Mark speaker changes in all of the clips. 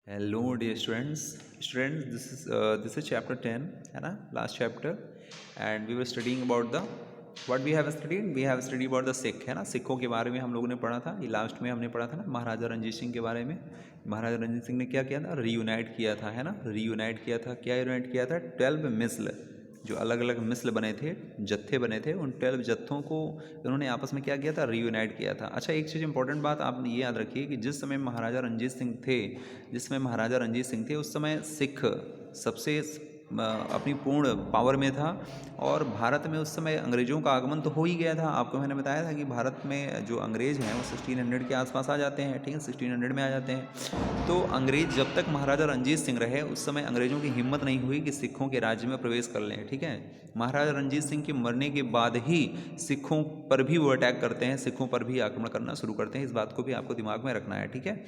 Speaker 1: Hello dear students this is chapter 10 है ना, last chapter. And we were studying about the what we have study about the Sikh, है ना। सिखों के बारे में हम लोगों ने पढ़ा था। ये लास्ट में हमने पढ़ा था ना महाराजा रंजीत सिंह के बारे में। महाराजा रंजीत सिंह ने क्या किया था? रीयूनाइट किया था, है ना। रीयूनाइट किया था। क्या यूनाइट किया था? 12 मिसल, जो अलग अलग मिसल बने थे, जत्थे बने थे, उन 12 जत्थों को इन्होंने आपस में क्या किया था? रीयूनाइट किया था। अच्छा, एक चीज़ इंपॉर्टेंट बात आप ये याद रखिए कि जिस समय महाराजा रंजीत सिंह थे, उस समय सिख सबसे अपनी पूर्ण पावर में था। और भारत में उस समय अंग्रेज़ों का आगमन तो हो ही गया था। आपको मैंने बताया था कि भारत में जो अंग्रेज़ हैं वो 1600 के आसपास आ जाते हैं, ठीक है, 1600 में आ जाते हैं। तो अंग्रेज़ जब तक महाराजा रंजीत सिंह रहे, उस समय अंग्रेज़ों की हिम्मत नहीं हुई कि सिखों के राज्य में प्रवेश कर लें, ठीक है। महाराजा रंजीत सिंह के मरने के बाद ही सिखों पर भी वो अटैक करते हैं, सिखों पर भी आक्रमण करना शुरू करते हैं। इस बात को भी आपको दिमाग में रखना है, ठीक है।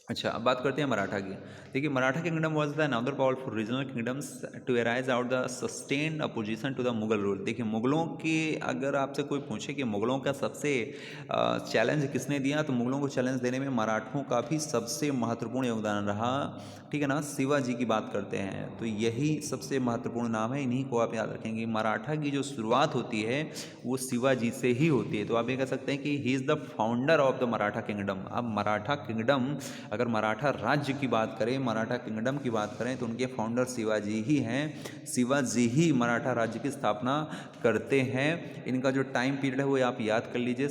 Speaker 1: अच्छा, अब बात करते हैं मराठा की। देखिए, Maratha kingdom was the another powerful regional kingdoms to arise out the sustained opposition to the Mughal rule. देखिए, मुगलों के, अगर आपसे कोई पूछे कि मुगलों का सबसे चैलेंज किसने दिया, तो मुगलों को चैलेंज देने में मराठों का भी सबसे महत्वपूर्ण योगदान रहा, ठीक है ना। शिवाजी की बात करते हैं तो यही सबसे महत्वपूर्ण नाम है, इन्हीं को आप याद रखेंगे। मराठा की जो शुरुआत होती है वो शिवाजी से ही होती है। तो आप ये कह सकते हैं कि he is the founder of the Maratha kingdom. अब मराठा किंगडम, अगर मराठा राज्य की बात करें, मराठा किंगडम की बात करें, तो उनके फाउंडर शिवाजी ही हैं। शिवाजी ही मराठा राज्य की स्थापना करते हैं। इनका जो टाइम पीरियड है वो आप याद कर लीजिए,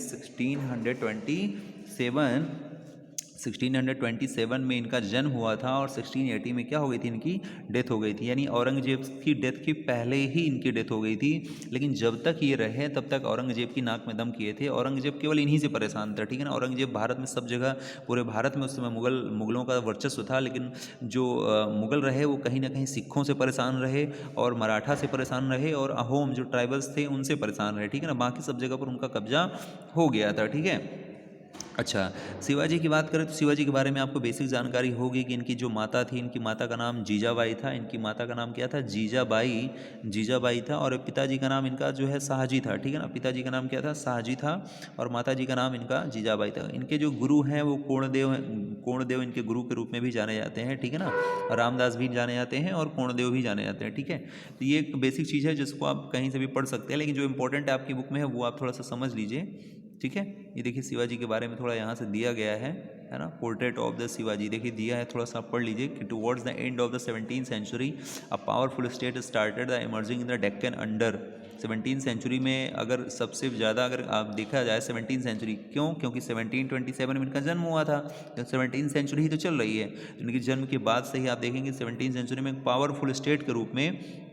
Speaker 1: 1627 में इनका जन्म हुआ था और 1680 में क्या हो गई थी? इनकी डेथ हो गई थी। यानी औरंगजेब की डेथ के पहले ही इनकी डेथ हो गई थी। लेकिन जब तक ये रहे तब तक औरंगजेब की नाक में दम किए थे। औरंगजेब केवल इन्हीं से परेशान था, ठीक है ना। औरंगजेब भारत में सब जगह, पूरे भारत में उस समय मुगलों का वर्चस्व था। लेकिन जो मुगल रहे वो कहीं ना कहीं सिखों से परेशान रहे और मराठा से परेशान रहे और अहोम जो ट्राइबल्स थे उनसे परेशान रहे, ठीक है ना। बाकी सब जगह पर उनका कब्जा हो गया था, ठीक है। अच्छा, शिवाजी की बात करें तो शिवाजी के बारे में आपको बेसिक जानकारी होगी कि इनकी जो माता थी, इनकी माता का नाम जीजाबाई था। इनकी माता का नाम क्या था? जीजाबाई। जीजाबाई था। और पिताजी का नाम इनका जो है शाहजी था, ठीक है ना। पिताजी का नाम क्या था? शाहजी था। और माताजी का नाम इनका जीजाबाई था। इनके जो गुरु हैं वो कोणदेव हैं। कोणदेव इनके गुरु के रूप में भी जाने जाते हैं, ठीक है ना। रामदास भी जाने जाते हैं और कोणदेव भी जाने जाते हैं, ठीक है। तो ये एक बेसिक चीज़ है जिसको आप कहीं से भी पढ़ सकते हैं, लेकिन जो इंपॉर्टेंट है आपकी बुक में है वो आप थोड़ा सा समझ लीजिए, ठीक है। ये देखिए शिवाजी के बारे में थोड़ा यहाँ से दिया गया है ना। पोर्ट्रेट ऑफ द शिवाजी देखिए दिया है, थोड़ा सा पढ़ लीजिए कि towards the end of the 17th century a powerful state started the emerging in the Deccan under. 17th century में अगर सबसे ज़्यादा अगर आप देखा जाए 17th सेंचुरी, क्योंकि 1727 में इनका जन्म हुआ था, तो 17th सेंचुरी ही तो चल रही है। इनके जन्म के बाद से ही आप देखेंगे 17th सेंचुरी में एक पावरफुल स्टेट के रूप में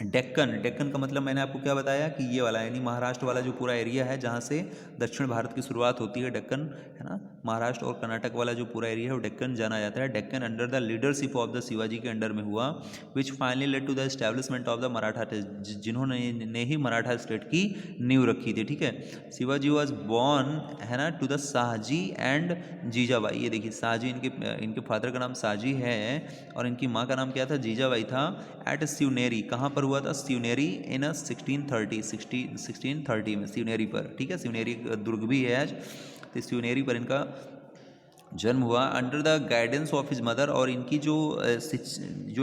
Speaker 1: डेक्कन का मतलब मैंने आपको क्या बताया कि ये वाला, यानी महाराष्ट्र वाला जो पूरा एरिया है जहाँ से दक्षिण भारत की शुरुआत होती है, डेक्कन, है ना। महाराष्ट्र और कर्नाटक वाला जो पूरा एरिया है वो डेक्कन जाना जाता है। Deccan under the leadership of the Shivaji के अंडर में हुआ, which finally led to the establishment of the Maratha, जिन्होंने ने ही मराठा स्टेट की नींव रखी थी, ठीक है। शिवाजी वॉज बॉर्न, है ना, to the Shahji and Jijabai. ये देखिए शाहजी, इनके फादर का नाम शाहजी है और इनकी माँ का नाम क्या था? जीजाबाई था। एट सिवनेरी, कहाँ पर हुआ था? सिवनेरी इन 1630 में, सिवनेरी पर, ठीक है। सिवनेरी दुर्ग भी है आज, तो सिवनेरी पर इनका जन्म हुआ under the guidance of his mother. और इनकी जो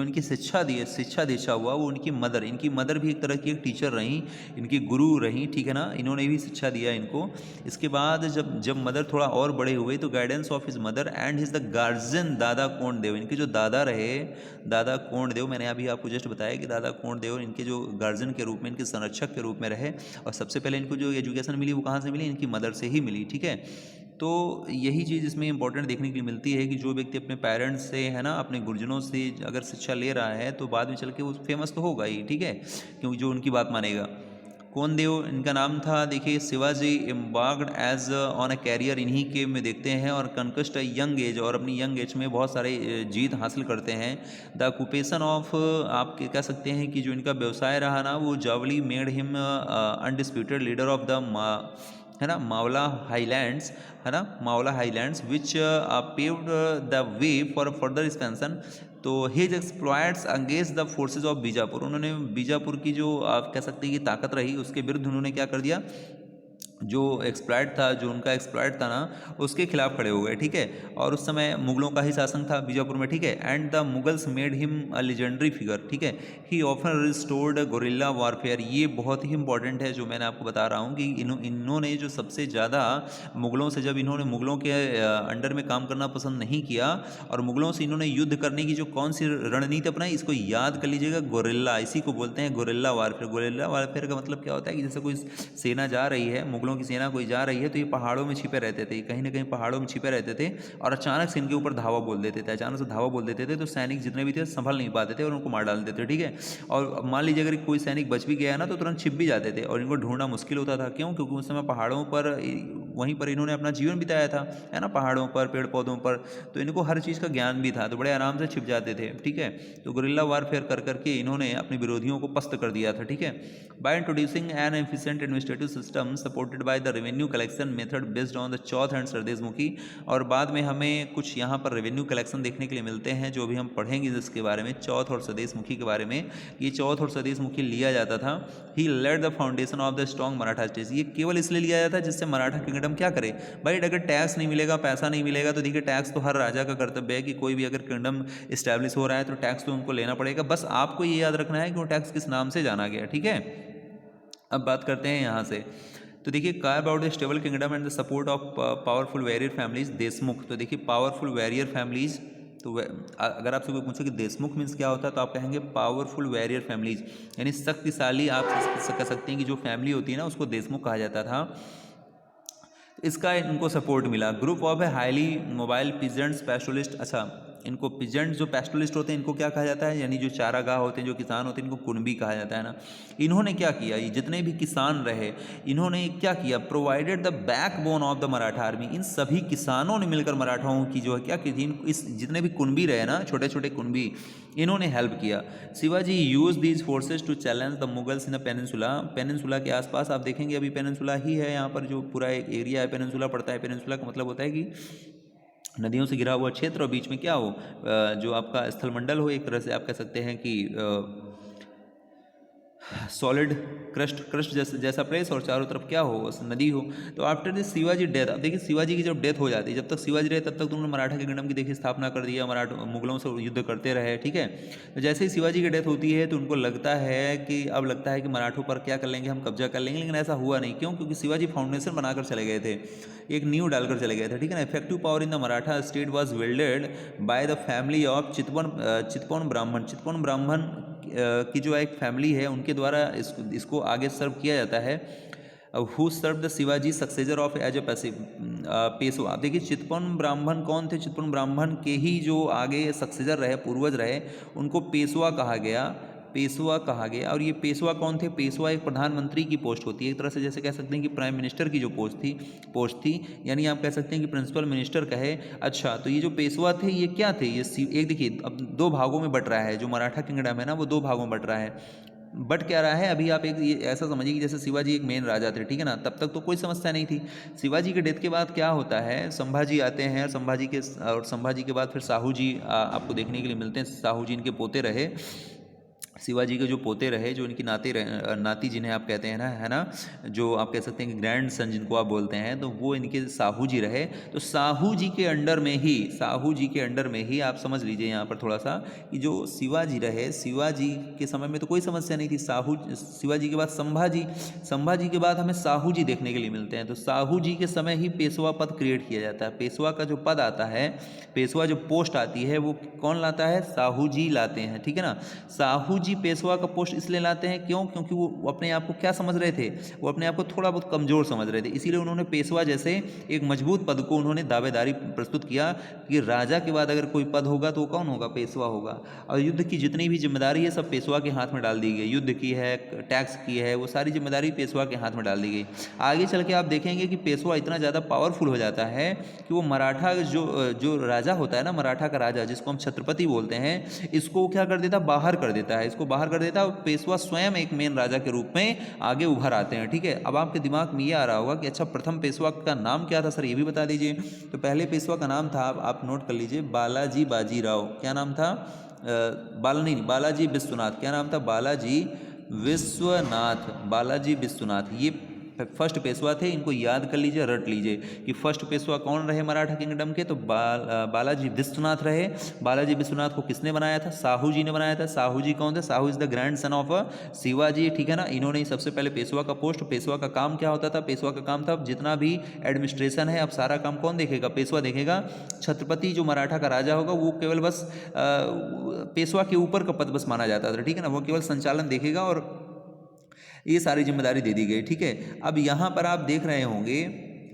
Speaker 1: इनकी शिक्षा दीक्षा हुआ वो इनकी मदर भी एक तरह की एक टीचर रहीं, इनकी गुरु रहीं, ठीक है ना। इन्होंने भी शिक्षा दिया इनको। इसके बाद जब मदर थोड़ा और बड़े हुए तो guidance of his mother and his the guardian दादा कोंडदेव, इनके जो दादा रहे, दादा कोंडदेव, मैंने अभी आपको जस्ट बताया कि दादा कोंडदेव इनके जो गार्जियन के रूप में, इनके संरक्षक के रूप में रहे। और सबसे पहले इनको जो एजुकेशन मिली वो कहाँ से मिली? इनकी मदर से ही मिली, ठीक है। तो यही चीज़ इसमें इंपॉर्टेंट देखने के लिए मिलती है कि जो व्यक्ति अपने पेरेंट्स से, है ना, अपने गुरुजनों से अगर शिक्षा ले रहा है तो बाद में चल के वो फेमस तो होगा ही, ठीक है, क्योंकि जो उनकी बात मानेगा। कौन देव इनका नाम था? देखिए Shivaji embarked as on a career, इन्हीं के में देखते हैं, और कनकस्ट यंग एज, और अपनी यंग एज में बहुत सारे जीत हासिल करते हैं। द ऑक्यूपेशन ऑफ, आप कह सकते हैं कि जो इनका व्यवसाय रहा ना, वो Javli made him undisputed leader of the, है ना, मावला हाईलैंड्स, है ना, Mawala highlands, which paved the way for further expansion. तो his exploits against the forces of Bijapur, उन्होंने बीजापुर की जो आप कह सकते हैं कि ताकत रही उसके विरुद्ध उन्होंने क्या कर दिया? जो एक्सप्लॉइट था, जो उनका एक्सप्लॉइट था ना, उसके खिलाफ खड़े हो गए, ठीक है। और उस समय मुगलों का ही शासन था बीजापुर में, ठीक है। And the Mughals made him a legendary figure, ठीक है। ही ऑफन रिस्टोर्ड गोरिल्ला वारफेयर। ये बहुत ही इंपॉर्टेंट है जो मैंने आपको बता रहा हूँ कि इन्होंने जो सबसे ज़्यादा मुगलों से, जब इन्होंने मुगलों के अंडर में काम करना पसंद नहीं किया और मुगलों से इन्होंने युद्ध करने की जो कौन सी रणनीति अपनाई, इसको याद कर लीजिएगा, गोरिल्ला। इसी को बोलते हैं गोरिल्ला वारफेयर। गोरिल्ला वारफेयर का मतलब क्या होता है कि जैसे कोई सेना जा रही है, मुगलों की सेना कोई जा रही है, तो ये पहाड़ों में छिपे रहते थे, कहीं ना कहीं पहाड़ों में छिपे रहते थे और अचानक से इनके ऊपर धावा बोल देते थे। अचानक से धावा बोल देते थे तो सैनिक जितने भी थे संभल नहीं पाते थे और उनको मार डाल देते थे, ठीक है। और मान लीजिए अगर कोई सैनिक बच भी गया ना तो तुरंत छिप भी जाते थे और इनको ढूंढना मुश्किल होता था। क्यों? क्योंकि उस समय पहाड़ों पर, वहीं पर इन्होंने अपना जीवन बिताया था, है ना, पहाड़ों पर, पेड़ पौधों पर, तो इनको हर चीज़ का ज्ञान भी था, तो बड़े आराम से छिप जाते थे, ठीक है। तो गुरिल्ला वारफेयर कर करके इन्होंने अपने विरोधियों को पस्त कर दिया था, ठीक है। By introducing N efficient administrative system supported by the revenue collection method based on the Chauth and sardeshmukhi. और बाद में हमें कुछ यहाँ पर रेवेन्यू कलेक्शन देखने के लिए मिलते हैं जो भी हम पढ़ेंगे जिसके बारे में, चौथ और सरदेशमुखी के बारे में। ये चौथ और सरदेशमुखी लिया जाता था। He laid the foundation of the strong Maratha state. ये केवल इसलिए लिया जाता है जिससे मराठा किंगडम क्या करे भाई, अगर टैक्स नहीं मिलेगा, पैसा नहीं मिलेगा, तो देखिए टैक्स तो हर राजा का कर्तव्य है कि कोई भी अगर किंगडम इस्टेब्लिश हो रहा है तो टैक्स तो उनको लेना पड़ेगा। बस आपको ये याद रखना है कि वो टैक्स किस नाम से जाना गया, ठीक है। अब बात करते हैं यहाँ से, तो देखिए carve out the stable kingdom and the support of powerful warrior families Deshmukh. तो देखिए पावरफुल वैरियर फैमिलीज, तो अगर आपसे कोई पूछे कि देशमुख मीन्स क्या होता है तो आप कहेंगे पावरफुल वैरियर फैमिलीज, यानी शक्तिशाली, आप कह सकते हैं कि जो फैमिली होती है ना उसको देशमुख कहा जाता था। इसका इनको सपोर्ट मिला। ग्रुप ऑफ है हाईली मोबाइल पिजेंट्स पैस्टोलिस्ट। अच्छा, इनको पिजेंट्स जो पैस्टोलिस्ट होते हैं इनको क्या कहा जाता है, यानी जो चारागाह होते हैं, जो किसान होते हैं, इनको कुणबी कहा जाता है ना। इन्होंने क्या किया, ये जितने भी किसान रहे इन्होंने क्या किया, provided the backbone of the Maratha army. इन सभी किसानों ने मिलकर मराठाओं की जो है क्या की थी, इस जितने भी कुणबी रहे ना, छोटे छोटे कुणबी, इन्होंने हेल्प किया। Shivaji use these forces to challenge the Mughals in the peninsula. Peninsula के आसपास आप देखेंगे अभी पेनिनसुला ही है, यहाँ पर जो पूरा एक एरिया है पेनिनसुला पड़ता है। पेनिनसुला का मतलब होता है कि नदियों से घिरा हुआ क्षेत्र और बीच में क्या हो, जो आपका स्थलमंडल हो, एक तरह से आप कह सकते हैं कि सॉलिड क्रस्ट जैसा प्लेस, और चारों तरफ क्या हो, नदी हो। तो आफ्टर दिस शिवाजी डेथ, अब देखिए शिवाजी की जब डेथ हो जाती है, जब तक शिवाजी रहे तब तक तुमने मराठा किंगडम की देखिए स्थापना कर दिया, मुगलों से युद्ध करते रहे, ठीक है। तो जैसे ही शिवाजी की डेथ होती है तो उनको लगता है कि अब लगता है कि मराठों पर क्या कर लेंगे, हम कब्जा कर लेंगे, लेकिन ऐसा हुआ नहीं। क्यों? क्योंकि शिवाजी फाउंडेशन बनाकर चले गए थे, एक नींव डालकर चले गए थे, ठीक है ना। Effective power in the Maratha state was wielded by the family of Chitpavan Brahmin. Chitpavan ब्राह्मण की जो एक फैमिली है उनके द्वारा इसको आगे सर्व किया जाता है। Who serve the Shivaji successor of as a Peshwa. देखिए चितपौन ब्राह्मण कौन थे, चितपौन ब्राह्मण के ही जो आगे सक्सेसर रहे, पूर्वज रहे, उनको पेशवा कहा गया, पेशवा कहा गया। और ये पेशवा कौन थे, पेशवा एक प्रधानमंत्री की पोस्ट होती है, एक तरह से जैसे कह सकते हैं कि प्राइम मिनिस्टर की जो पोस्ट थी, यानी आप कह सकते हैं कि प्रिंसिपल मिनिस्टर कहे। अच्छा, तो ये जो पेशवा थे ये क्या थे, ये एक देखिए अब दो भागों में बट रहा है, जो मराठा किंगडम है ना वो दो भागों में बट रहा है। बट क्या रहा है, अभी आप एक ये ऐसा समझिए कि जैसे शिवाजी एक मेन राजा थे, ठीक है ना, तब तक तो कोई समस्या नहीं थी। शिवाजी के डेथ के बाद क्या होता है, संभाजी आते हैं, संभाजी के बाद फिर साहू जी आपको देखने के लिए मिलते हैं। साहू जी इनके पोते रहे, शिवाजी के जो पोते रहे, जो इनकी नाती जिन्हें आप कहते हैं ना, है ना, जो आप कह सकते हैं कि ग्रैंड सन जिनको आप बोलते हैं, तो वो इनके साहू जी रहे। तो साहू जी के अंडर में ही आप समझ लीजिए यहाँ पर थोड़ा सा कि जो शिवाजी रहे, शिवाजी के समय में तो कोई समस्या नहीं थी। शिवाजी के बाद संभाजी के बाद हमें साहू जी देखने के लिए मिलते हैं। तो साहू जी के समय ही पेशवा पद क्रिएट किया जाता है। पेशवा का जो पद आता है, पेशवा जो पोस्ट आती है वो कौन लाता है, साहू जी लाते हैं, ठीक है ना। साहू जी पेशवा का पोस्ट इसलिए लाते हैं क्यों, क्योंकि वो अपने आप को क्या समझ रहे थे, वो अपने आप को थोड़ा बहुत कमज़ोर समझ रहे थे, इसीलिए उन्होंने पेशवा जैसे एक मजबूत पद को उन्होंने दावेदारी प्रस्तुत किया कि राजा के बाद अगर कोई पद होगा तो वो कौन होगा, पेशवा होगा। और युद्ध की जितनी भी जिम्मेदारी है सब पेशवा के हाथ में डाल दी गई, युद्ध की है, टैक्स की है, वो सारी जिम्मेदारी पेशवा के हाथ में डाल दी गई। आगे चल के आप देखेंगे कि पेशवा इतना ज़्यादा पावरफुल हो जाता है कि वो मराठा जो राजा होता है ना, मराठा का राजा जिसको हम छत्रपति बोलते हैं, इसको क्या कर देता, बाहर कर देता है, इसको बाहर कर देता है। पेशवा स्वयं एक मेन राजा के रूप में आगे उभर आते हैं, ठीक है। अब आपके दिमाग में ये आ रहा होगा कि अच्छा प्रथम पेशवा का नाम क्या था सर, ये भी बता दीजिए। तो पहले पेशवा का नाम था, आप नोट कर लीजिए, बालाजी बाजीराव। क्या नाम था, बालाजी विश्वनाथ। क्या नाम था, बालाजी विश्वनाथ। बालाजी विश्वनाथ, ये फर्स्ट पेशवा थे, इनको याद कर लीजिए, रट लीजिए कि फर्स्ट पेशवा कौन रहे मराठा किंगडम के, तो बालाजी विश्वनाथ रहे। बालाजी विश्वनाथ को किसने बनाया था? साहू जी ने बनाया था। साहू जी कौन थे? Sahu is the grand son of Shivaji, ठीक है ना। इन्होंने सबसे पहले पेशवा का पोस्ट, पेशवा का काम क्या होता था? पेशवा का काम था जितना भी एडमिनिस्ट्रेशन है, अब सारा काम कौन देखेगा? पेशवा देखेगा। छत्रपति जो मराठा का राजा होगा वो केवल बस पेशवा के ऊपर का पद बस माना जाता था, ठीक है ना, वो केवल संचालन देखेगा और ये सारी जिम्मेदारी दे दी गई, ठीक है। अब यहाँ पर आप देख रहे होंगे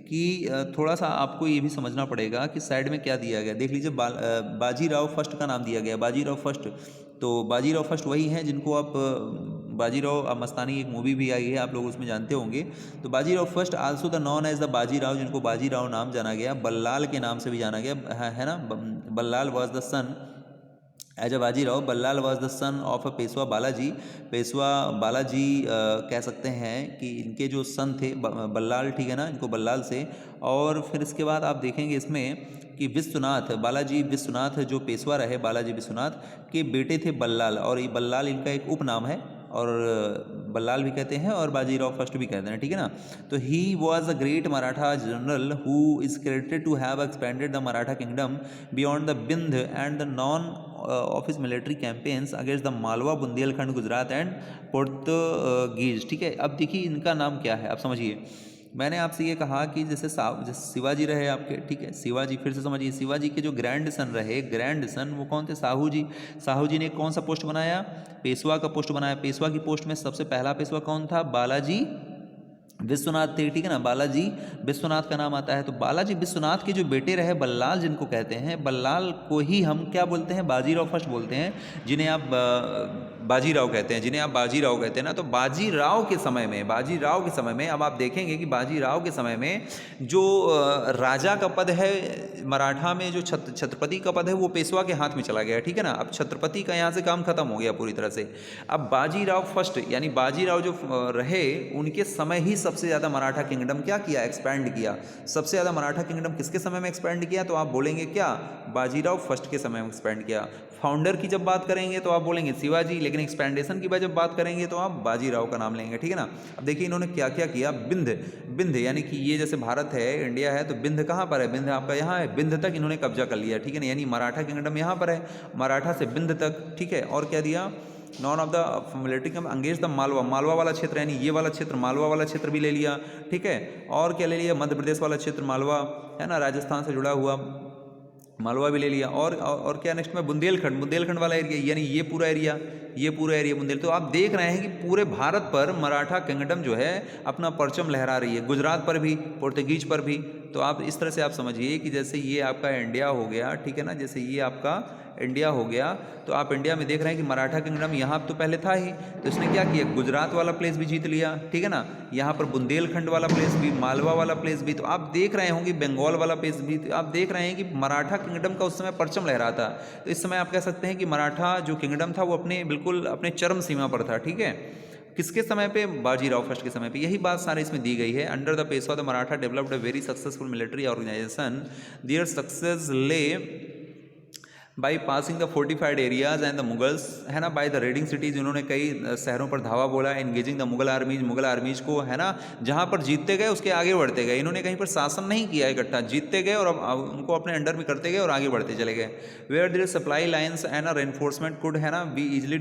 Speaker 1: कि थोड़ा सा आपको ये भी समझना पड़ेगा कि साइड में क्या दिया गया। देख लीजिए बाजीराव फर्स्ट का नाम दिया गया, बाजीराव फर्स्ट। तो बाजीराव फर्स्ट वही हैं जिनको आप बाजीराव मस्तानी एक मूवी भी आई है, आप लोग उसमें जानते होंगे। तो Bajirao first also the known as the Bajirao, जिनको बाजीराव नाम जाना गया, बल्लाल के नाम से भी जाना गया है ना। Ballal was the son as a Bajirao, Ballal was the son of a Peshwa Balaji. Peshwa Balaji कह सकते हैं कि इनके जो सन थे बल्लाल, ठीक है ना, इनको बल्लाल से। और फिर इसके बाद आप देखेंगे इसमें कि विश्वनाथ, बालाजी विश्वनाथ जो पेशवा रहे, बालाजी विश्वनाथ के बेटे थे बल्लाल, और ये बल्लाल इनका एक उपनाम है, और बल्लाल भी कहते हैं और बाजीराव फर्स्ट भी कहते हैं, ठीक है ना। तो he was a great Maratha general who is credited to have expanded the Maratha kingdom beyond the Vindhya and the known of his military campaigns against the Malwa, Bundelkhand, Gujarat and Portuguese, ठीक है। अब देखिए इनका नाम क्या है, आप समझिए। मैंने आपसे ये कहा कि जैसे शिवाजी रहे आपके, ठीक है, शिवाजी, फिर से समझिए, शिवाजी के जो ग्रैंड सन रहे, ग्रैंड सन वो कौन थे? साहू जी। साहू जी ने कौन सा पोस्ट बनाया? पेशवा का पोस्ट बनाया। पेशवा की पोस्ट में सबसे पहला पेशवा कौन था? बालाजी विश्वनाथ थे, ठीक है ना, बालाजी विश्वनाथ का नाम आता है। तो बालाजी विश्वनाथ के जो बेटे रहे बल्लाल, जिनको कहते हैं, बल्लाल को ही हम क्या बोलते हैं? बाजीराव फर्स्ट बोलते हैं, जिन्हें आप बाजीराव कहते हैं, जिन्हें आप बाजीराव कहते हैं ना। तो बाजीराव के समय में, बाजीराव के समय में अब आप देखेंगे कि बाजीराव के समय में जो राजा का पद है मराठा में, जो छत्रपति का पद है, वो पेशवा के हाथ में चला गया, ठीक है ना। अब छत्रपति का यहाँ से काम खत्म हो गया पूरी तरह से। अब बाजीराव फर्स्ट यानी बाजीराव जो रहे, उनके समय ही सबसे ज़्यादा मराठा किंगडम क्या किया? एक्सपैंड किया। सबसे ज़्यादा मराठा किंगडम किसके समय में एक्सपैंड किया? तो आप बोलेंगे क्या? बाजीराव फर्स्ट के समय में एक्सपैंड किया। फाउंडर की जब बात करेंगे तो आप बोलेंगे शिवाजी, लेकिन एक्सपेंडेशन की जब बात करेंगे तो आप बाजीराव का नाम लेंगे, ठीक है ना। अब देखिए इन्होंने क्या क्या किया। बिंध यानी कि ये जैसे भारत है, इंडिया है, तो बिंध कहाँ पर है? बिंध आपका यहाँ है। बिंध तक इन्होंने कब्जा कर लिया, ठीक है ना, यानी मराठा किंगडम यहाँ पर है, मराठा से बिंध तक, ठीक है। और क्या दिया? None of the military campaigns the Malwa, Malwa वाला क्षेत्र यानी ये वाला क्षेत्र, मालवा वाला क्षेत्र भी ले लिया, ठीक है। और क्या ले लिया? मध्य प्रदेश वाला क्षेत्र मालवा है ना, राजस्थान से जुड़ा हुआ मालवा भी ले लिया। और क्या नेक्स्ट में? बुंदेलखंड, बुंदेलखंड वाला एरिया, यानी ये पूरा एरिया बुंदेल। तो आप देख रहे हैं कि पूरे भारत पर मराठा किंगडम जो है अपना परचम लहरा रही है, गुजरात पर भी, पोर्तुगीज पर भी। तो आप इस तरह से आप समझिए कि जैसे ये आपका इंडिया हो गया, ठीक है ना, जैसे ये आपका इंडिया हो गया, तो आप इंडिया में देख रहे हैं कि मराठा किंगडम यहाँ तो पहले था ही, तो इसने क्या किया? गुजरात वाला प्लेस भी जीत लिया, ठीक है ना, यहाँ पर बुंदेलखंड वाला प्लेस भी, मालवा वाला प्लेस भी, तो आप देख रहे होंगे बंगाल वाला प्लेस भी। तो आप देख रहे हैं कि मराठा किंगडम का उस समय परचम लहराता। तो इस समय आप कह सकते हैं कि मराठा जो किंगडम था वो बिल्कुल अपने चरम सीमा पर था, ठीक है। किसके समय पे? बाजीराव फर्स्ट के समय पे। यही बात सारी इसमें दी गई है। Under the Peshwa the Maratha developed a very successful military organisation. Their success lay bypassing the fortified areas and the Mughals, है ना, बाय द रेडिंग सिटीज़। उन्होंने कई शहरों पर धावा बोला, एंगेजिंग द मुगल आर्मीज को, है ना, जहाँ पर जीतते गए उसके आगे बढ़ते गए। इन्होंने कहीं पर शासन नहीं किया इकट्ठा, जीतते गए और अब उनको अपने अंडर में करते गए और आगे बढ़ते चले गए। Where their supply lines and reinforcement could, है ना, बी इजिली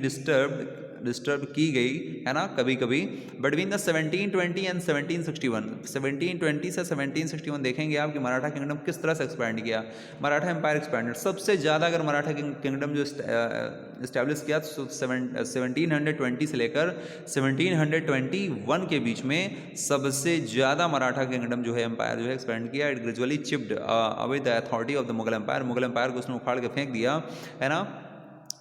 Speaker 1: डिस्टर्ब की गई, है ना, कभी कभी। बिटवीन द 1720 एंड 1761, 1720 से 1761 देखेंगे आप कि मराठा किंगडम किस तरह से एक्सपैंड किया। मराठा एम्पायर एक्सपैंडेड सबसे ज़्यादा, अगर मराठा किंगडम जो इस्टेब्लिश किया 1720 से लेकर 1721 के बीच में सबसे ज़्यादा मराठा किंगडम जो है एम्पायर जो है एक्सपैंड किया। It gradually chipped away the authority of the Mughal empire. Mughal empire को उसने उखाड़ के फेंक दिया, है ना।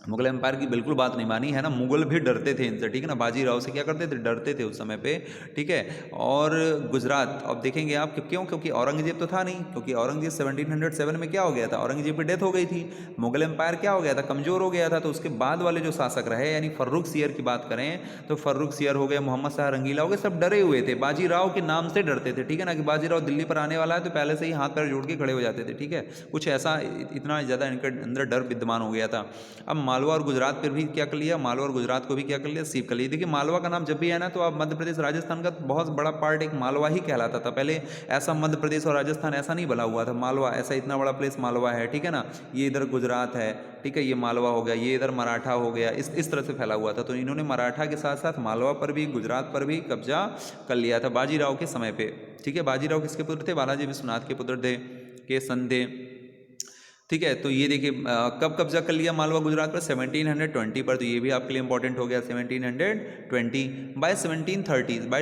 Speaker 1: मुगल एम्पायर की बिल्कुल बात नहीं मानी, है ना। मुगल भी डरते थे इनसे, ठीक है ना। बाजीराव से क्या करते थे? डरते थे उस समय पे, ठीक है। और गुजरात अब देखेंगे आप क्यों? क्योंकि औरंगजेब तो था नहीं, क्योंकि औरंगजेब 1707 में क्या हो गया था? औरंगजेब की डेथ हो गई थी। मुगल एम्पायर क्या हो गया था? कमज़ोर हो गया था। तो उसके बाद वाले जो शासक रहे, यानी फर्रुख सियर की बात करें तो फर्रुख सियर हो गए, मोहम्मद शाह रंगीला हो गए, सब डरे हुए थे। बाजीराव के नाम से डरते थे, ठीक है ना, कि बाजीराव दिल्ली पर आने वाला है, तो पहले से ही हाथ पैर जोड़ के खड़े हो जाते थे, ठीक है। कुछ ऐसा इतना ज़्यादा इनके अंदर डर विद्यमान हो गया था। अब मालवा और गुजरात पर भी क्या कर लिया, मालवा और गुजरात को भी क्या कर लिया, सीप कर लिया। देखिए मालवा का नाम जब भी है ना तो आप मध्य प्रदेश राजस्थान का बहुत बड़ा पार्ट एक मालवा ही कहलाता था पहले। ऐसा मध्य प्रदेश और राजस्थान ऐसा नहीं बना हुआ था, मालवा ऐसा इतना बड़ा प्लेस मालवा है, ठीक है ना। ये इधर गुजरात है, ठीक है, ये मालवा हो गया, ये इधर मराठा हो गया, इस तरह से फैला हुआ था। तो इन्होंने मराठा के साथ साथ मालवा पर भी, गुजरात पर भी कब्जा कर लिया था बाजीराव के समय पे, ठीक है। बाजीराव किसके पुत्र थे, बालाजी विश्वनाथ के पुत्र थे, के सन थे, ठीक है। तो ये देखिए कब कब्जा कर लिया मालवा गुजरात पर, 1720 पर। तो ये भी आपके लिए इंपॉर्टेंट हो गया, 1720। बाय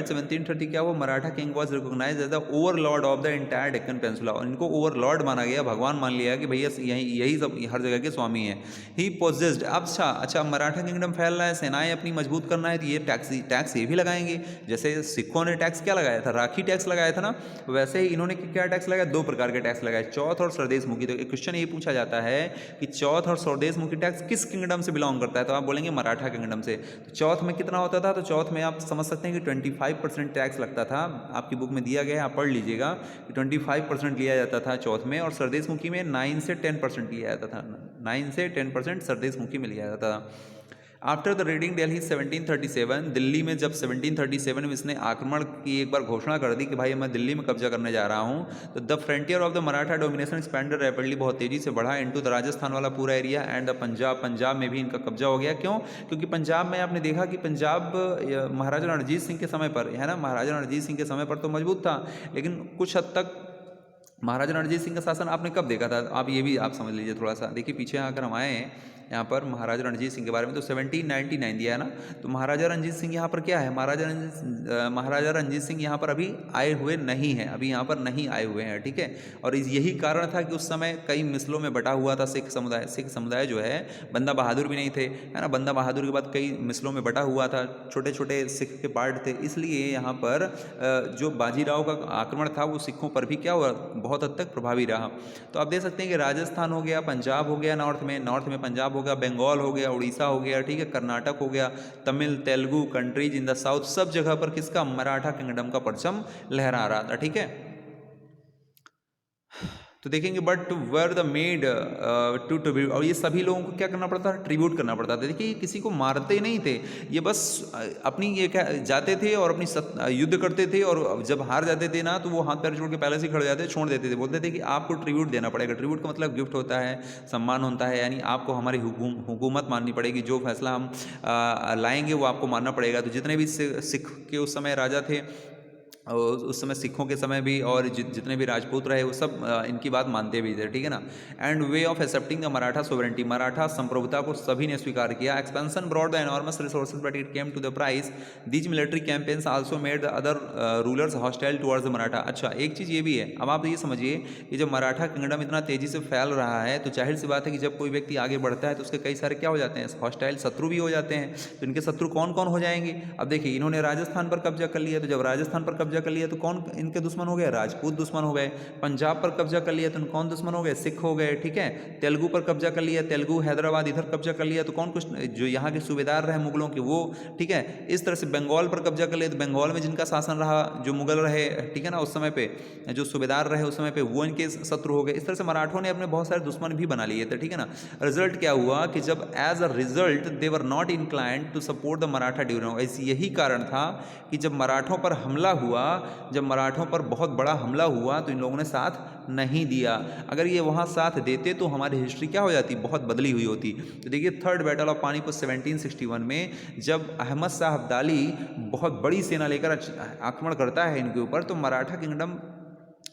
Speaker 1: 1730 क्या हुआ, Maratha king was recognized as the overlord of the entire Deccan peninsula. और इनको ओवरलॉर्ड माना गया, भगवान मान लिया कि भैया यही सब हर जगह के स्वामी हैं। ही पोजेस्ड, अच्छा मराठा किंगडम फैल रहा है, सेनाएं अपनी मजबूत करना है, तो ये टैक्स ये भी लगाएंगे। जैसे सिखों ने टैक्स क्या लगाया था, राखी टैक्स लगाया था ना, वैसे ही इन्होंने क्या टैक्स लगाया, दो प्रकार के टैक्स लगाए, चौथ और स्वदेश मुखी। तो एक क्वेश्चन ये पूछा जाता है कि चौथ और स्वदेश मुखी टैक्स किस किंगडम से बिलोंग करता है, तो आप बोलेंगे मराठा किंगडम से। तो चौथ में कितना होता था, तो चौथ में आप समझ सकते हैं कि 25% टैक्स लगता था, आपकी बुक में दिया गया है, आप पढ़ लीजिएगा कि 25% लिया जाता था चौथ में, और स्वदेश मुखी में 9 से 10% लिया जाता था, 9 से 10% स्वदेश मुखी में लिया जाता था। After the raiding Delhi 1737, Delhi में जब 1737 में इसने आक्रमण की एक बार घोषणा कर दी कि भाई मैं दिल्ली में कब्जा करने जा रहा हूँ, तो the frontier of the Maratha domination expanded rapidly, बहुत तेजी से बढ़ा इनटू द राजस्थान वाला पूरा एरिया एंड द पंजाब में भी इनका कब्जा हो गया। क्यों, क्योंकि पंजाब में आपने देखा कि पंजाब महाराजा रणजीत सिंह के समय पर है ना, महाराजा रणजीत सिंह के समय पर तो मजबूत था, लेकिन कुछ हद तक महाराजा रणजीत सिंह का शासन आपने कब देखा था, आप ये भी आप समझ लीजिए थोड़ा सा। देखिए पीछे अगर हम आए यहाँ पर महाराजा रणजीत सिंह के बारे में, तो 1799 दिया है ना, तो महाराजा रणजीत सिंह यहाँ पर क्या है, महाराजा रणजीत सिंह यहाँ पर अभी आए हुए नहीं हैं, अभी यहाँ पर नहीं आए हुए हैं, ठीक है। और यही कारण था कि उस समय कई मिसलों में बटा हुआ था सिख समुदाय जो है, बंदा बहादुर भी नहीं थे, है ना, बंदा बहादुर के बाद कई मिसलों में बटा हुआ था, छोटे छोटे सिख के पार्ट थे, इसलिए यहाँ पर जो बाजीराव का आक्रमण था वो सिखों पर भी क्या हुआ, बहुत हद तक प्रभावी रहा। तो आप देख सकते हैं कि राजस्थान हो गया, पंजाब हो गया, नॉर्थ में पंजाब हो गया, बंगाल हो गया, उड़ीसा हो गया, ठीक है, कर्नाटक हो गया, Tamil Telugu countries in the south, सब जगह पर किसका, मराठा किंगडम का परचम लहरा रहा था, ठीक है। तो देखेंगे but were the made to tribute, और ये सभी लोगों को क्या करना पड़ता था, ट्रिब्यूट करना पड़ता था। देखिए किसी को मारते नहीं थे, ये बस अपनी ये क्या जाते थे और अपनी युद्ध करते थे, और जब हार जाते थे ना तो वो हाथ पैर जोड़ के पहले से खड़े जाते, छोड़ देते थे, बोलते थे कि आपको ट्रिब्यूट देना पड़ेगा। ट्रिब्यूट का मतलब गिफ्ट होता है, सम्मान होता है, यानी आपको हमारी हुकूमत माननी पड़ेगी, जो फैसला हम लाएंगे वो आपको मानना पड़ेगा। तो जितने भी सिख के उस समय राजा थे, उस समय सिखों के समय भी, और जितने भी राजपूत रहे वो सब इनकी बात मानते भी थे, ठीक है ना। And way of accepting the Maratha sovereignty, Maratha संप्रभुता को सभी ने स्वीकार किया। Expansion brought the enormous resources but it came to the price, these military campaigns also made the other rulers hostile towards the Maratha. अच्छा एक चीज़ ये भी है, अब आप ये समझिए कि जब मराठा किंगडम इतना तेजी से फैल रहा है, तो जाहिर सी बात है कि जब कोई व्यक्ति आगे बढ़ता है तो उसके कई सारे क्या हो जाते हैं, हॉस्टाइल शत्रु भी हो जाते हैं। तो इनके शत्रु कौन कौन हो जाएंगे, अब देखिए इन्होंने राजस्थान पर कब्जा कर लिया, तो जब राजस्थान पर कब्जा कर लिया तो कौन इनके दुश्मन हो गए, राजपूत दुश्मन हो गए। पंजाब पर कब्जा कर लिया तो कौन दुश्मन हो गए, सिख हो गए, ठीक है। तेलुगु पर कब्जा कर लिया, तेलुगु हैदराबाद इधर कब्जा कर लिया तो कौन कुछ जो यहाँ के सूबेदार रहे मुगलों के वो, ठीक है। इस तरह से बंगाल पर कब्जा कर लिया तो बंगाल में जिनका शासन रहा, जो मुगल रहे, ठीक है ना, उस समय पे जो सूबेदार रहे उस समय पे, वो इनके शत्रु हो गए। इस तरह से मराठों ने अपने बहुत सारे दुश्मन भी बना लिए थे, ठीक है ना। रिजल्ट क्या हुआ कि जब as a result they were not inclined to support the Maratha during, यही कारण था कि जब मराठों पर हमला हुआ, जब मराठों पर बहुत बड़ा हमला हुआ तो इन लोगों ने साथ नहीं दिया। अगर ये वहाँ साथ देते तो हमारी हिस्ट्री क्या हो जाती, बहुत बदली हुई होती। तो देखिए थर्ड बैटल ऑफ पानीपत 1761 में जब अहमद शाह अब्दाली बहुत बड़ी सेना लेकर आक्रमण करता है इनके ऊपर, तो मराठा किंगडम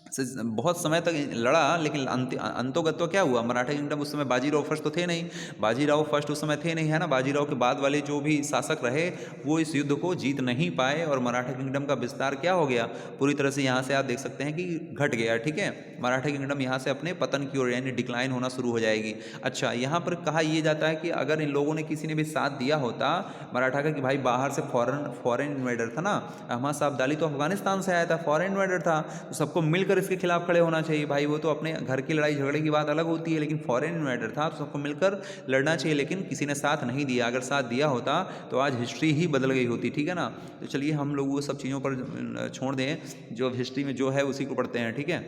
Speaker 1: से बहुत समय तक लड़ा, लेकिन अंतोगत्वा क्या हुआ, मराठा किंगडम उस समय बाजीराव फर्स्ट तो थे नहीं, बाजीराव फर्स्ट उस समय थे नहीं, है ना। बाजीराव के बाद वाले जो भी शासक रहे वो इस युद्ध को जीत नहीं पाए, और मराठा किंगडम का विस्तार क्या हो गया, पूरी तरह से यहाँ से आप देख सकते हैं कि घट गया, ठीक है। मराठा किंगडम यहाँ से अपने पतन की ओर यानी डिक्लाइन होना शुरू हो जाएगी। अच्छा यहाँ पर कहा यह जाता है कि अगर इन लोगों ने किसी ने भी साथ दिया होता मराठा का, कि भाई बाहर से फॉरेन इन्वेडर था ना, अहमद शाह अब्दाली तो अफगानिस्तान से आया था, फॉरेन इन्वेडर था, तो सबको मिलकर इसके खिलाफ खड़े होना चाहिए भाई। वो तो अपने घर की लड़ाई झगड़े की बात अलग होती है, लेकिन फॉरेन इन्वेडर था तो सबको मिलकर लड़ना चाहिए, लेकिन किसी ने साथ नहीं दिया। अगर साथ दिया होता तो आज हिस्ट्री ही बदल गई होती, ठीक है ना। तो चलिए हम लोग वो सब चीज़ों पर छोड़ दें, जो हिस्ट्री में जो है उसी को पढ़ते हैं, ठीक है।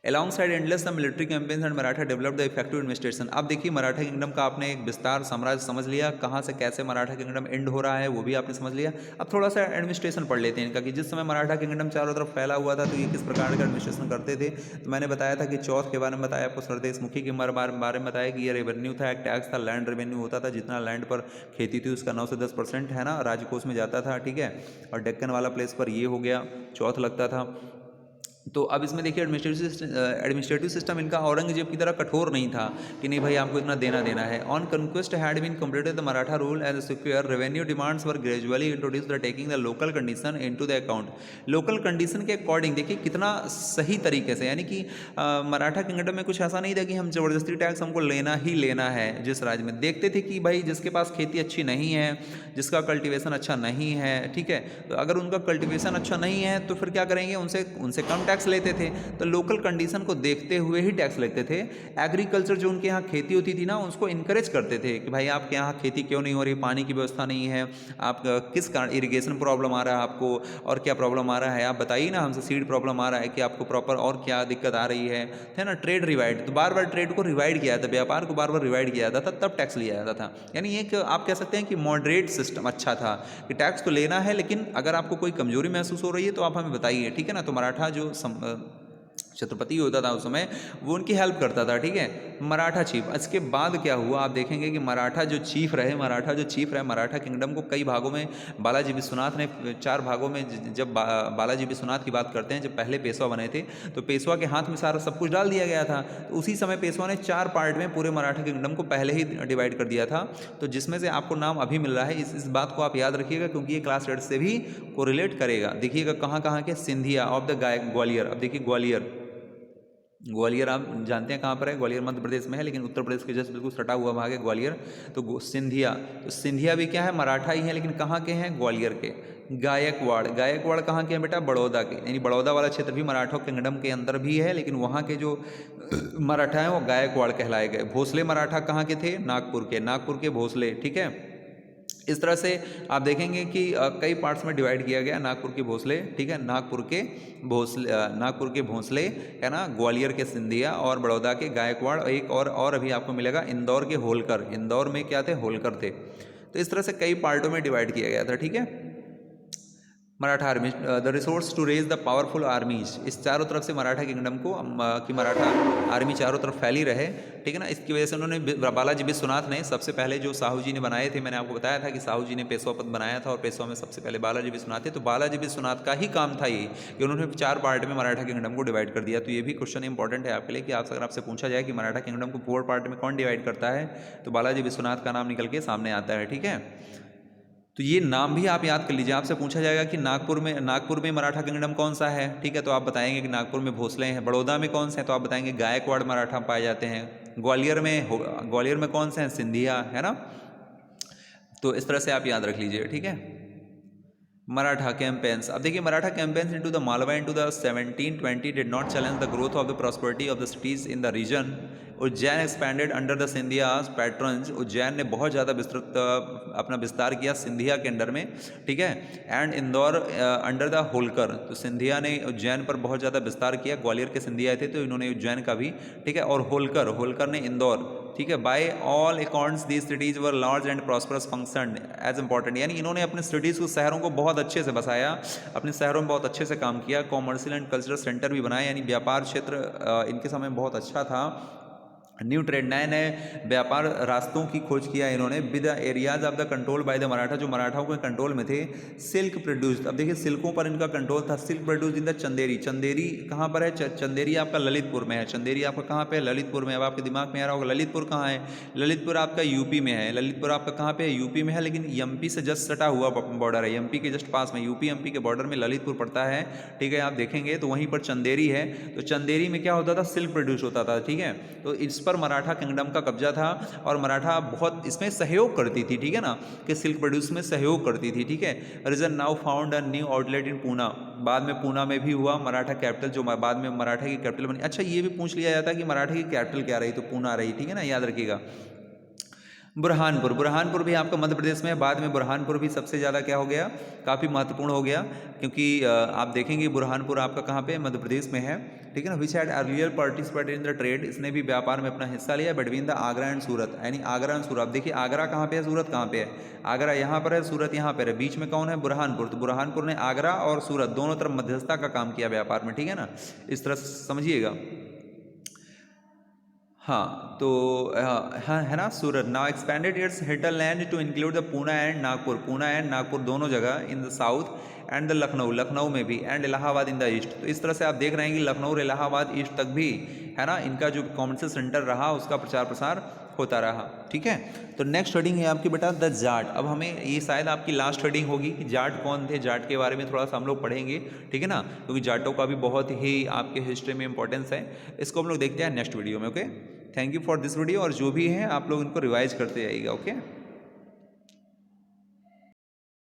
Speaker 1: Along side endless the military campaigns and Maratha develop the effective administration. अब देखिए मराठा किंगडम का आपने एक विस्तार साम्राज्य समझ लिया, कहाँ से कैसे मराठा किंगडम एंड हो रहा है वो भी आपने समझ लिया। अब थोड़ा सा एडमिनिस्ट्रेशन पढ़ लेते हैं इनका, कि जिस समय मराठा किंगडम चारों तरफ फैला हुआ था तो ये किस प्रकार का एडमिनिस्ट्रेशन करते थे। तो मैंने बताया था कि चौथ के बारे में बताया आपको, सरदेश मुखी के बारे में बताया कि ये रेवेन्यू था, एक टैक्स था, लैंड रेवेन्यू होता था, जितना लैंड पर खेती थी उसका 9 से 10% है ना राजकोष में जाता था, ठीक है। और डेक्कन वाला प्लेस पर ये हो गया, चौथ लगता था। तो अब इसमें देखिए एडमिनिस्ट्रेटिव सिस्टम इनका औरंगजेब की तरह कठोर नहीं था कि नहीं भाई आपको इतना देना है। On conquest had been completed the Maratha rule as secure revenue demands were gradually introduce the taking the local condition into the account. Local condition के अकॉर्डिंग देखिए कितना सही तरीके से, यानी कि मराठा किंगडम में कुछ ऐसा नहीं था कि हम जबरदस्ती टैक्स हमको लेना ही लेना है। जिस राज्य में देखते थे कि भाई जिसके पास खेती अच्छी नहीं है, जिसका कल्टिवेशन अच्छा नहीं है, ठीक है, तो अगर उनका कल्टिवेशन अच्छा नहीं है तो फिर क्या करेंगे, उनसे कम टैक्स लेते थे। तो लोकल कंडीशन को देखते हुए ही टैक्स लेते थे। एग्रीकल्चर जो उनके यहाँ खेती होती थी ना उसको इनकरेज करते थे कि भाई आपके यहाँ खेती क्यों नहीं हो रही, पानी की व्यवस्था नहीं है, आप किस कारण इरिगेशन प्रॉब्लम आ रहा है आपको, और क्या प्रॉब्लम आ रहा है आप बताइए ना हमसे, सीड प्रॉब्लम आ रहा है कि आपको प्रॉपर, और क्या दिक्कत आ रही है ना। ट्रेड रिवाइड, तो बार बार ट्रेड को रिवाइड किया जाता, व्यापार को बार बार रिवाइड किया जाता था, तब टैक्स लिया जाता था। यानी एक आप कह सकते हैं कि मॉडरेट सिस्टम अच्छा था कि टैक्स तो लेना है, लेकिन अगर आपको कोई कमजोरी महसूस हो रही है तो आप हमें बताइए, ठीक है ना। तो मराठा जो छत्रपति होता था उस समय वो उनकी हेल्प करता था, ठीक है। मराठा चीफ, इसके बाद क्या हुआ आप देखेंगे कि मराठा जो चीफ रहे मराठा किंगडम को कई भागों में बालाजी विश्वनाथ ने 4 भागों में, जब बालाजी विश्वनाथ की बात करते हैं, जब पहले पेशवा बने थे तो पेशवा के हाथ में सारा सब कुछ डाल दिया गया था। तो उसी समय पेशवा ने 4 पार्ट में पूरे मराठा किंगडम को पहले ही डिवाइड कर दिया था। तो जिसमें से आपको नाम अभी मिल रहा है, इस बात को आप याद रखिएगा क्योंकि ये क्लास 8 से भी कोरिलेट करेगा। देखिएगा कहाँ के, सिंधिया ऑफ द ग्वालियर। अब देखिए ग्वालियर आप जानते हैं कहाँ पर है, ग्वालियर मध्य प्रदेश में है, लेकिन उत्तर प्रदेश के जस्ट बिल्कुल सटा हुआ भाग है ग्वालियर। तो सिंधिया भी क्या है, मराठा ही है, लेकिन कहाँ के हैं, ग्वालियर के। गायकवाड़ कहाँ के हैं बेटा, बड़ौदा के, यानी बड़ौदा वाला क्षेत्र भी मराठा किंगडम के अंदर भी है, लेकिन वहाँ के जो मराठा हैं वो गायकवाड़ कहलाए गए। भोसले मराठा कहाँ के थे, नागपुर के भोसले, ठीक है। इस तरह से आप देखेंगे कि कई पार्ट्स में डिवाइड किया गया। नागपुर के भोसले, ठीक है, नागपुर के भोसले है ना, ग्वालियर के सिंधिया और बड़ौदा के गायकवाड़। एक और अभी आपको मिलेगा इंदौर के होलकर। इंदौर में क्या थे, होलकर थे। तो इस तरह से कई पार्टों में डिवाइड किया गया था, ठीक है। Maratha army, the resource to raise the powerful armies. इस चारों तरफ से मराठा किंगडम को कि मराठा आर्मी चारों तरफ फैली रहे, ठीक है ना। इसकी वजह से उन्होंने बालाजी विश्वनाथ ने सबसे पहले जो साहू जी ने बनाए थे, मैंने आपको बताया था कि साहू जी ने पेशवा पद बनाया था और पेशवा में सबसे पहले बालाजी विश्वनाथ थे। तो बालाजी विश्वनाथ का ही काम था ये कि उन्होंने 4 पार्ट में मराठा किंगडम को डिवाइड कर दिया। तो ये भी क्वेश्चन इंपॉर्टेंट है आपके लिए कि अगर आपसे पूछा जाए कि मराठा किंगडम को 4 पार्ट में कौन डिवाइड करता है, तो बालाजी विश्वनाथ का नाम निकल के सामने आता है, ठीक है। तो ये नाम भी आप याद कर लीजिए। आपसे पूछा जाएगा कि नागपुर में मराठा किंगडम कौन सा है, ठीक है, तो आप बताएंगे कि नागपुर में भोसले हैं। बड़ौदा में कौन से हैं, तो आप बताएंगे गायकवाड़ मराठा पाए जाते हैं। ग्वालियर में कौन से हैं, सिंधिया, है ना। तो इस तरह से आप याद रख लीजिए, ठीक है। मराठा कैंपेन्स, अब देखिए Maratha campaigns into the Malwa into the 1720 did not challenge the growth of the prosperity of the cities in the region. Ujjain expanded under the Scindias patrons. Ujjain ने बहुत ज़्यादा विस्तृत अपना विस्तार किया सिंधिया के अंडर में, ठीक है। And Indore under the Holkar. तो सिंधिया ने उज्जैन पर बहुत ज़्यादा विस्तार किया। ग्वालियर के सिंधिया थे तो इन्होंने उज्जैन का भी, ठीक है। और होलकर ने इंदौर, ठीक है। By all accounts these cities were large and prosperous function as important. यानी इन्होंने अपने सिटीज़ को, शहरों को बहुत अच्छे से बसाया, अपने शहरों में बहुत अच्छे से काम किया। कॉमर्शियल एंड कल्चरल सेंटर भी बनाए, यानी व्यापार क्षेत्र इनके समय में बहुत अच्छा था। न्यू ट्रेड, नए व्यापार रास्तों की खोज किया इन्होंने। With areas of the control by the Maratha, जो मराठाओं के कंट्रोल में थे। सिल्क प्रोड्यूस्ड, अब देखिए सिल्कों पर इनका कंट्रोल था। Silk produced in the Chanderi कहाँ पर है, चंदेरी आपका ललितपुर में है। चंदेरी आपका कहाँ पे है, ललितपुर में। अब आपके दिमाग में आ रहा होगा ललितपुर कहाँ है, ललितपुर आपका यूपी में है। ललितपुर आपका कहाँ पे है, यूपी में है, लेकिन एमपी से जस्ट सटा हुआ बॉर्डर है, एमपी के जस्ट पास में, यूपी एमपी के बॉर्डर में ललितपुर पड़ता है, ठीक है। आप देखेंगे तो वहीं पर चंदेरी है। तो चंदेरी में क्या होता था, सिल्क प्रोड्यूस होता था, ठीक है। तो इस पर मराठा किंगडम का कब्जा था और मराठा बहुत इसमें सहयोग करती थी, ठीक है ना, कि सिल्क प्रोड्यूस में सहयोग करती थी, ठीक है। Region now found a new outlet in Poona. बाद में पूना में भी हुआ मराठा कैपिटल, जो बाद में मराठा की कैपिटल बनी। अच्छा, ये भी पूछ लिया जाता है कि मराठा की कैपिटल क्या रही, तो पूना रही, ठीक है ना, याद रखिएगा। बुरहानपुर भी आपका मध्य प्रदेश में है। बाद में बुरहानपुर भी सबसे ज़्यादा क्या हो गया, काफ़ी महत्वपूर्ण हो गया, क्योंकि आप देखेंगे बुरहानपुर आपका कहाँ पे, मध्य प्रदेश में है, ठीक है ना, which had earlier participated in the trade, इसने भी व्यापार में अपना हिस्सा लिया बिटवीन द आगरा एंड सूरत, यानी आगरा एंड सूरत। देखिए आगरा कहाँ पे है, सूरत कहाँ पे है, आगरा यहाँ पर है, सूरत यहाँ पर है, बीच में कौन है, बुरहानपुर, तो बुरहानपुर ने आगरा और सूरत दोनों तरफ मध्यस्थता का काम किया व्यापार में, ठीक है ना, इस तरह से समझिएगा। हाँ तो हाँ है ना, Surat now expanded its hinterland to include the Poona and Nagpur, Poona and Nagpur दोनों जगह in the south and the Lucknow, Lucknow में भी, and Allahabad in the east. तो इस तरह से आप देख रहे हैं कि लखनऊ और इलाहाबाद ईस्ट तक भी है ना, इनका जो कॉमर्शियल सेंटर रहा उसका प्रचार प्रसार होता रहा, ठीक है। तो नेक्स्ट हेडिंग है आपकी बेटा द जाट। अब हमें ये शायद आपकी लास्ट हेडिंग होगी कि जाट कौन थे, जाट के बारे में थोड़ा सा हम लोग पढ़ेंगे, ठीक है ना, क्योंकि जाटों का भी बहुत ही आपके हिस्ट्री में इंपॉर्टेंस है। इसको हम लोग देखते हैं नेक्स्ट वीडियो में। Okay, thank you for this video, और जो भी है आप लोग इनको रिवाइज करते जाइएगा। ओके।